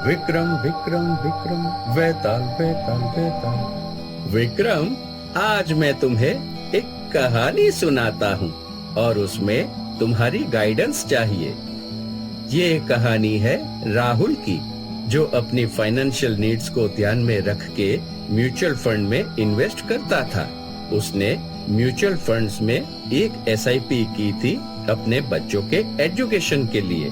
विक्रम विक्रम विक्रम, वेताल वेताल वेताल। विक्रम, आज मैं तुम्हें एक कहानी सुनाता हूँ और उसमें तुम्हारी गाइडेंस चाहिए। ये कहानी है राहुल की, जो अपनी फाइनेंशियल नीड्स को ध्यान में रख के म्यूचुअल फंड में इन्वेस्ट करता था। उसने म्यूचुअल फंड्स में एक एसआईपी की थी अपने बच्चों के एजुकेशन के लिए,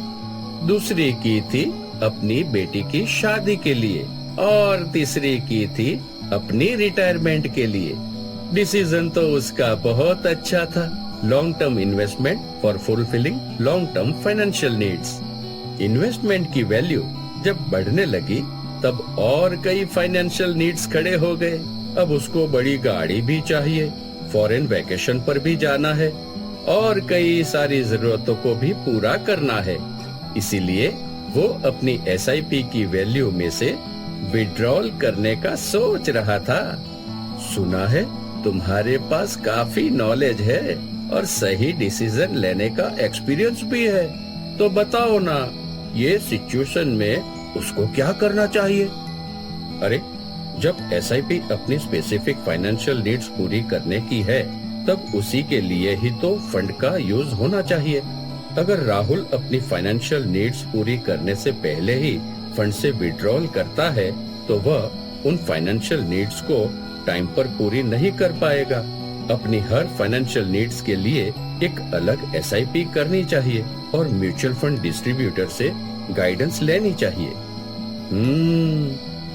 दूसरी की थी अपनी बेटी की शादी के लिए और तीसरी की थी अपनी रिटायरमेंट के लिए। डिसीजन तो उसका बहुत अच्छा था, long term investment for fulfilling long term financial needs. Investment की वैल्यू जब बढ़ने लगी तब और कई फाइनेंशियल नीड्स खड़े हो गए। अब उसको बड़ी गाड़ी भी चाहिए, फॉरेन वेकेशन पर भी जाना है और कई सारी जरूरतों को भी पूरा करना है। इसीलिए वो अपनी एसआईपी की वैल्यू में से विड्रॉल करने का सोच रहा था। सुना है तुम्हारे पास काफी नॉलेज है और सही डिसीजन लेने का एक्सपीरियंस भी है, तो बताओ ना, ये सिचुएशन में उसको क्या करना चाहिए? अरे, जब एसआईपी अपनी स्पेसिफिक फाइनेंशियल नीड्स पूरी करने की है, तब उसी के लिए ही तो फंड का यूज होना चाहिए। अगर राहुल अपनी फाइनेंशियल नीड्स पूरी करने से पहले ही फंड से विड्रॉल करता है, तो वह उन फाइनेंशियल नीड्स को टाइम पर पूरी नहीं कर पाएगा। अपनी हर फाइनेंशियल नीड्स के लिए एक अलग एसआईपी करनी चाहिए और म्यूचुअल फंड डिस्ट्रीब्यूटर से गाइडेंस लेनी चाहिए।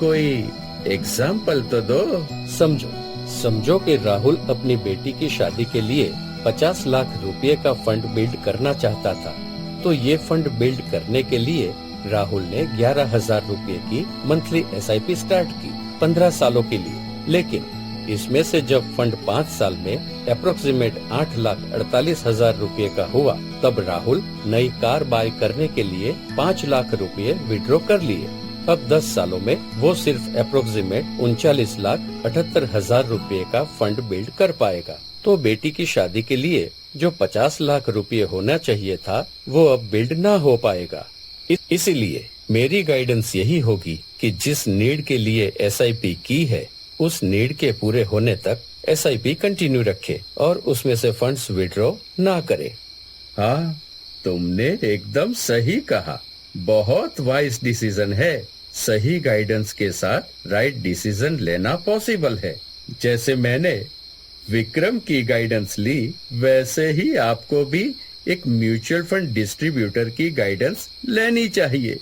कोई एग्जाम्पल तो दो। समझो कि राहुल अपनी बेटी की शादी के लिए 50 लाख रुपए का फंड बिल्ड करना चाहता था। तो ये फंड बिल्ड करने के लिए राहुल ने 11,000 रुपए की मंथली एसआईपी स्टार्ट की 15 सालों के लिए। लेकिन इसमें से जब फंड 5 साल में अप्रोक्सीमेट 8,48,000 रुपए का हुआ, तब राहुल नई कार बाय करने के लिए 5 लाख रुपए विड्रॉ कर लिए। अब 10 सालों में वो सिर्फ अप्रोक्सीमेट 39,78,000 रुपए का फंड बिल्ड कर पाएगा। तो बेटी की शादी के लिए जो 50 लाख रुपए होना चाहिए था, वो अब बिल्ड ना हो पाएगा। इसीलिए मेरी गाइडेंस यही होगी कि जिस नीड के लिए एसआईपी की है, उस नीड के पूरे होने तक एसआईपी कंटिन्यू रखे और उसमें से फंड्स विड्रॉ ना करे। हाँ, तुमने एकदम सही कहा। बहुत वाइज डिसीजन है। सही गाइडेंस के साथ राइट डिसीजन लेना पॉसिबल है। जैसे मैंने विक्रम की गाइडेंस ली, वैसे ही आपको भी एक म्यूचुअल फंड डिस्ट्रीब्यूटर की गाइडेंस लेनी चाहिए।